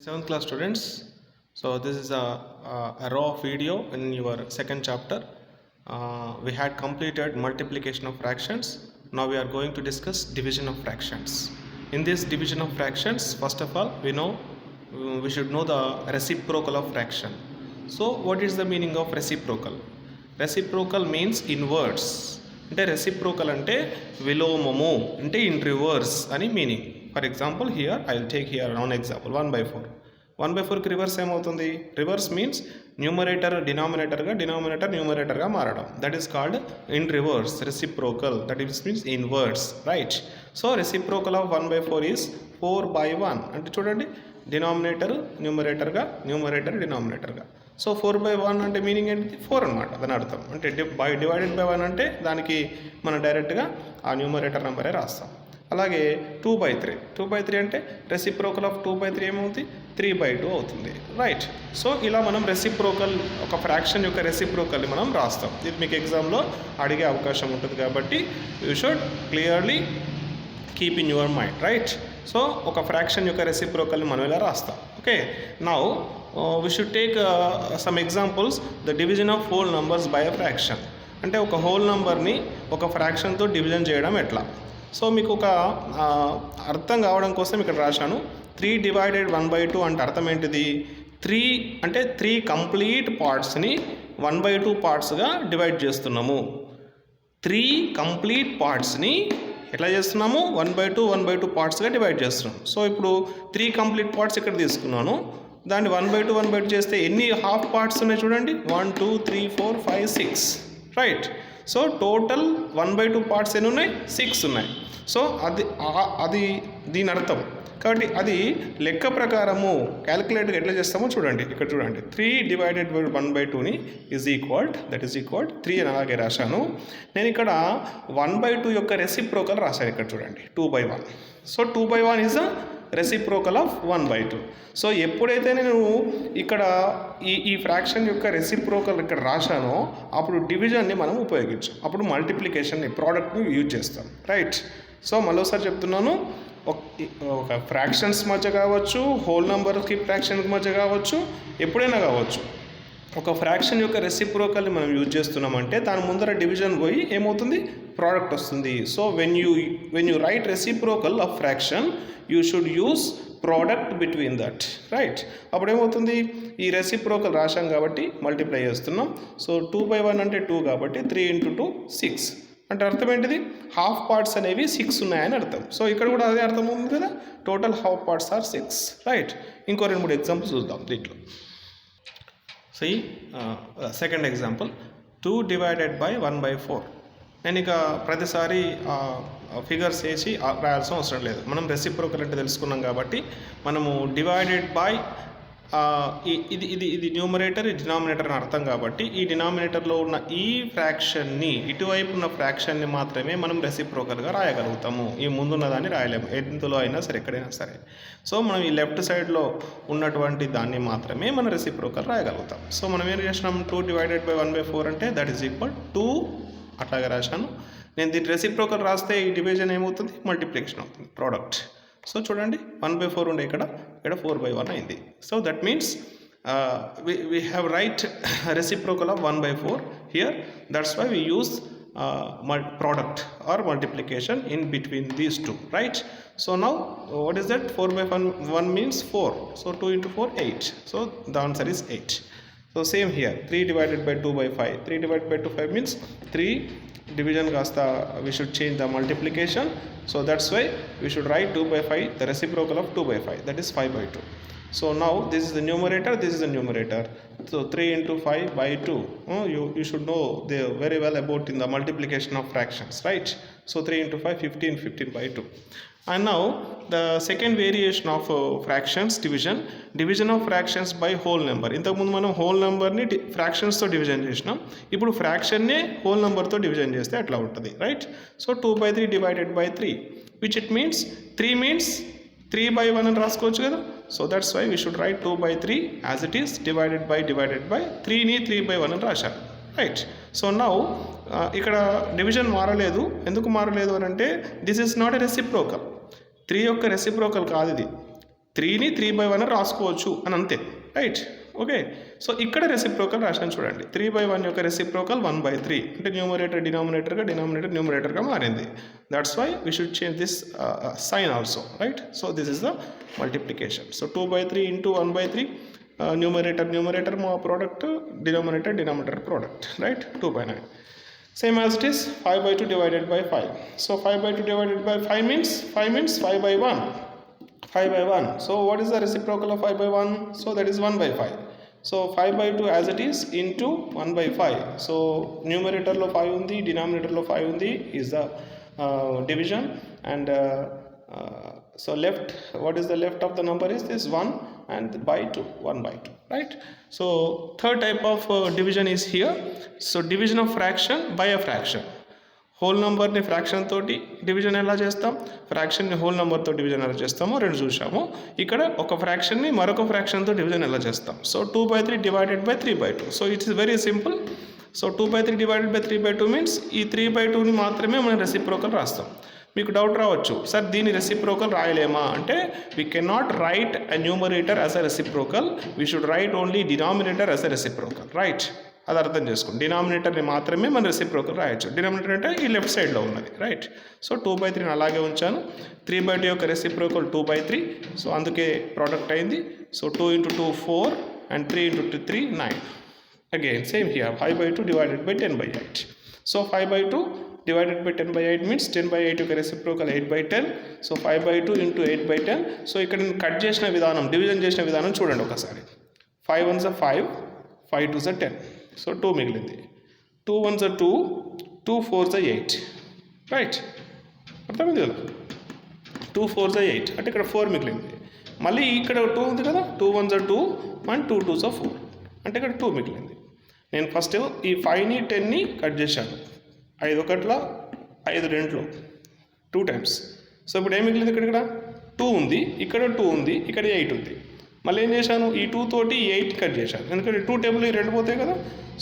7th class students, so this is a raw video in your second chapter. We had completed multiplication of fractions. Now we are going to discuss division of fractions. In this division of fractions, first of all we should know the reciprocal of fraction. So what is the meaning of reciprocal? Reciprocal means inverse. అంటే reciprocal అంటే విలోమము అంటే inverse అని meaning. For example here I will take here an example 1/4. 1/4కి reverse ఏమవుతుంది? Reverse means numerator డినామినేటర్గా, denominator న్యూమరేటర్గా మారడం. That is called inverse reciprocal. That is means inverse, right? So reciprocal of 1/4 is 4/1. అంటే చూడండి, denominator న్యూమరేటర్గా, numerator డినామినేటర్గా. So 4/1 అంటే మీనింగ్ ఏంటి? 4 అనమాట దాని అర్థం. అంటే డివైడెడ్ బై 1 అంటే దానికి మనం డైరెక్ట్గా ఆ న్యూమరేటర్ నెంబరే రాస్తాం. అలాగే 2/3. 2/3 అంటే రెసిప్రోకల్ ఆఫ్ 2/3 ఏమవుతుంది? 3/2 అవుతుంది, రైట్? సో ఇలా మనం రెసిప్రోకల్, ఒక ఫ్రాక్షన్ యొక్క రెసిప్రోకల్ని మనం రాస్తాం. ఇది మీకు ఎగ్జామ్లో అడిగే అవకాశం ఉంటుంది కాబట్టి you should clearly keep in your mind, right? So ఒక ఫ్రాక్షన్ యొక్క రెసిప్రోకల్ని మనం ఇలా రాస్తాం. Okay, now we should take some examples. The division of whole numbers by a fraction. అంటే ఒక హోల్ నెంబర్ని ఒక ఫ్రాక్షన్తో డివిజన్ చేయడం ఎట్లా? సో మీకు ఒక అర్థం కావడం కోసం ఇక్కడ రాశాను. 3 డివైడెడ్ 1/2 అంటే అర్థం ఏంటిది? 3 అంటే 3 కంప్లీట్ పార్ట్స్ని 1/2 పార్ట్స్గా డివైడ్ చేస్తున్నాము. 3 కంప్లీట్ పార్ట్స్ని ఎట్లా చేస్తున్నాము? 1/2 పార్ట్స్గా డివైడ్ చేస్తున్నాము. సో ఇప్పుడు 3 కంప్లీట్ పార్ట్స్ ఇక్కడ తీసుకున్నాను. దాన్ని 1/2 చేస్తే ఎన్ని హాఫ్ పార్ట్స్ ఉన్నాయి చూడండి. 1 2 3 4 5 6, రైట్? సో టోటల్ 1/2 పార్ట్స్ ఎన్ని ఉన్నాయి? 6 ఉన్నాయి. సో అది దీని అర్థం. కాబట్టి అది లెక్క ప్రకారము క్యాలిక్యులేట్గా ఎట్లా చేస్తామో చూడండి. ఇక్కడ చూడండి, 3 డివైడెడ్ బై 1/2ని దట్ ఈజ్ ఈక్వల్ 3 అని అలాగే రాశాను. నేను ఇక్కడ 1/2 యొక్క రెసిప్రోకల్ రాశాను. ఇక్కడ చూడండి, 2/1. So 2/1 is a reciprocal of 1/2. So ఎప్పుడైతే నేను ఇక్కడ ఈ ఫ్రాక్షన్ యొక్క రెసిప్రోకల్ ఇక్కడ రాశానో అప్పుడు డివిజన్ని మనం ఉపయోగించాం. అప్పుడు మల్టిప్లికేషన్ని, ప్రోడక్ట్ని యూజ్ చేస్తాం, రైట్? సో మరోసారి చెప్తున్నాను, ఒక ఫ్రాక్షన్స్ మధ్య కావచ్చు, హోల్ నెంబర్కి ఫ్రాక్షన్కి మధ్య కావచ్చు, ఎప్పుడైనా కావచ్చు. ఒక ఫ్రాక్షన్ యొక్క రెసిప్రోకల్ని మనం యూజ్ చేస్తున్నామంటే దాని ముందర డివిజన్ పోయి ఏమవుతుంది? ప్రోడక్ట్ వస్తుంది. So when you right reciprocal of fraction you should use product between that, right? అప్పుడు ఏమవుతుంది? ఈ రెసిప్రోకల్ రాశాం కాబట్టి మల్టిప్లై చేస్తున్నాం. సో 2/1 అంటే 2 కాబట్టి 3 × 2 6. అంటే అర్థం ఏంటిది? హాఫ్ పార్ట్స్ అనేవి 6 ఉన్నాయని అర్థం. సో ఇక్కడ కూడా అదే అర్థం ఉంది కదా, total half parts are 6, right? ఇంకో 2-3 ఎగ్జాంపుల్స్ చూద్దాం దీంట్లో. సో ఈ సెకండ్ ఎగ్జాంపుల్, 2 డివైడెడ్ బై 1/4. నేను ఇక ప్రతిసారి ఫిగర్స్ వేసి రాయాల్సిన అవసరం లేదు. మనం రెసిప్రోకల్ అంటే తెలుసుకున్నాం కాబట్టి మనము డివైడెడ్ బై ఇది న్యూమరేటర్, ఇది డినామినేటర్ అని అర్థం కాబట్టి ఈ డినామినేటర్లో ఉన్న ఈ ఫ్రాక్షన్ని, ఇటువైపు ఉన్న ఫ్రాక్షన్ని మాత్రమే మనం రెసిప్రోకల్గా రాయగలుగుతాము. ఈ ముందున్న దాన్ని రాయలేము, ఎందులో అయినా సరే, ఎక్కడైనా సరే. సో మనం ఈ లెఫ్ట్ సైడ్లో ఉన్నటువంటి దాన్ని మాత్రమే మనం రెసిప్రోకల్ రాయగలుగుతాం. సో మనం ఏం చేసినాం? 2 డివైడెడ్ బై 1/4 అంటే దట్ ఈజ్ ఈక్వల్ 2 అట్లాగే రాశాను. నేను దీన్ని రెసిప్రోకల్ రాస్తే ఈ డివిజన్ ఏమవుతుంది? మల్టిప్లికేషన్ అవుతుంది, ప్రోడక్ట్. సో చూడండి, 1/4 ఉండే ఇక్కడ 4/1 అయింది. So that means we have right reciprocal of 1/4 here. That's why we use product or multiplication in between these two, right? So now what is that? 4/1 means 4. So 2 × 4 8. So the answer is 8. So same here, 3 divided by 2/5. 3 divided by 2/5 means 3 division kasta we should change the multiplication. So that's why we should write 2/5, the reciprocal of 2/5, that is 5/2. So now this is the numerator, this is the numerator. So 3 × 5/2. You should know very well about in the multiplication of fractions, right? So 3 × 5 15, 15/2. And now the second variation of fractions, division of fractions by whole number. ఇంతకుముందు మనం whole నెంబర్ని ఫ్రాక్షన్స్తో division చేసినాం. ఇప్పుడు ఫ్రాక్షన్నే whole నెంబర్తో division చేస్తే అట్లా ఉంటుంది, right? So 2/3 divided by 3, which it means 3 means 3/1 అని రాసుకోవచ్చు కదా. So that's why we should write 2/3 as it is divided by 3ని 3/1 అని రాశారు, రైట్? సో నౌ ఇక్కడ డివిజన్ మారలేదు. ఎందుకు మారలేదు అని అంటే this is not a reciprocal. 3 యొక్క రెసిప్రోకల్ కాదు ఇది. 3ని 3/1 రాసుకోవచ్చు అని అంతే, రైట్. ఓకే, సో ఇక్కడ రెసిప్రోకల్ రాశాను చూడండి. 3/1 యొక్క రెసిప్రోకల్ 1/3 అంటే న్యూమరేటర్ డినామినేటర్గా, డినామినేటర్ న్యూమరేటర్గా మారింది. That's why we should change this sign also, right. So this is the multiplication. So 2/3 into 1/3, numerator product, denominator product, right. 2/9. Same as it is 5/2 divided by 5. So 5/2 divided by 5 means 5/1. 5/1. So what is the reciprocal of 5/1? So that is 1/5. So 5/2 as it is into 1/5. So numerator lo 5 undi, denominator lo 5 undi is the division, and so left, what is the left of the number is this 1 and by 2, 1/2, right. So third type of division is here. So division of fraction by a fraction. Whole నెంబర్ని fraction తోటి division ఎలా చేస్తాం, ఫ్రాక్షన్ని whole నెంబర్తో division ఎలా చేస్తామో రెండు చూసాము. ఇక్కడ ఒక ఫ్రాక్షన్ని మరొక ఫ్రాక్షన్తో డివిజన్ ఎలా చేస్తాం. So 2/3 divided by 3/2. So it's very simple. So 2/3 divided by 3/2 means ఈ 3/2ని మాత్రమే మనం రెసిప్రోకల్ రాస్తాం. మీకు డౌట్ రావచ్చు, సార్ దీని రెసిప్రోకల్ రాయలేమా అంటే, we can not right a numerator as a reciprocal, we should right only denominator as a reciprocal, right. అది అర్థం చేసుకోండి. డినామినేటర్ని మాత్రమే మనం రెసిప్రోకల్ రాయొచ్చు. డినామినేటర్ అంటే ఈ లెఫ్ట్ సైడ్లో ఉన్నది, రైట్. సో 2/3ని అలాగే ఉంచాను. 3/2 యొక్క రెసిప్రోకల్ 2/3, సో అందుకే ప్రోడక్ట్ అయింది. So 2 × 2 4 and 3 × 3 9. Again same here 5/2 divided by 10/8. So 5/2 divided by 10/8 means 10/8 యొక్క రెసిప్రోకల్ 8/10. So 5/2 into 8/10. సో ఇక్కడ నేను కట్ చేసిన విధానం, డివిజన్ చేసిన విధానం చూడండి ఒకసారి. 5 1s are 5, 5 2s are 10. So 2 మిగిలింది. 2 1s are 2, 2 4s are 8, right. అర్థమైంది కదా. 2 4s are 8 అంటే ఇక్కడ 4 మిగిలింది. మళ్ళీ ఇక్కడ 2 ఉంది కదా, 2 1s are 2 and 2 2s are 4 అంటే ఇక్కడ 2 మిగిలింది. నేను ఫస్ట్ ఈ 5ని 10ని కట్ చేశాను. 5 1 5 2 2 టైమ్స్. సో ఇప్పుడు ఏం మిగిలింది, ఇక్కడ 2 ఉంది, ఇక్కడ 2 ఉంది, ఇక్కడ 8 ఉంది. మళ్ళీ ఏం చేశాను, ఈ 2 తోటి 8 కట్ చేశాను, ఎందుకంటే 2 టేబుల్ 2 పోతాయి కదా.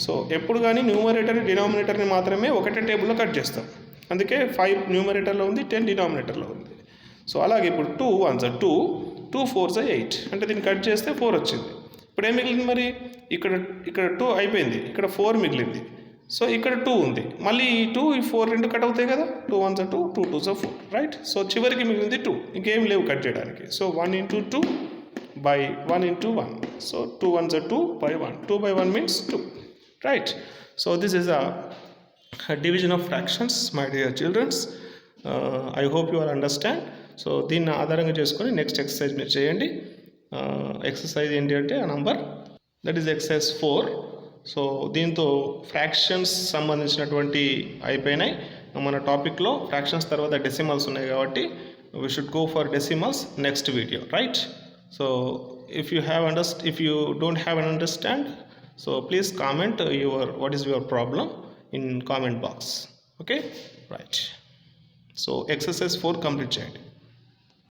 సో ఎప్పుడు కానీ న్యూమరేటర్ డినామినేటర్ని మాత్రమే ఒకటే టేబుల్లో కట్ చేస్తాం. అందుకే 5 న్యూమరేటర్లో ఉంది, 10 డినామినేటర్లో ఉంది. సో అలాగే ఇప్పుడు 2 1s are 2, 2 4s are 8 అంటే దీన్ని కట్ చేస్తే 4 వచ్చింది. ఇప్పుడు ఏం మిగిలింది మరి, ఇక్కడ 2 అయిపోయింది, ఇక్కడ 4 మిగిలింది. సో ఇక్కడ 2 ఉంది, మళ్ళీ ఈ 2 ఈ 4 రెండు కట్ అవుతాయి కదా. 2 1s are 2, 2 2s are 4, right. So చివరికి మిగిలింది 2, ఇంకేం లేవు కట్ చేయడానికి. So 1 × 2 by 1 × 1. So 2 1s are 2 by 1. 2/1 means 2, right. So this is a division of fractions, my dear children. I hope you all understand. So దీన్ని ఆధారంగా చేసుకొని next exercise మీరు చేయండి. ఎక్సర్సైజ్ ఏంటి అంటే ఆ number, that is exercise 4. So దీంతో fractions సంబంధించినటువంటి అయిపోయినాయి. మన టాపిక్లో ఫ్రాక్షన్స్ తర్వాత డెసిమల్స్ ఉన్నాయి కాబట్టి we should go for decimals next video, right. So if you don't have an understand, so please comment what is your problem in comment box, okay, right. So exercise 4 complete చేయండి.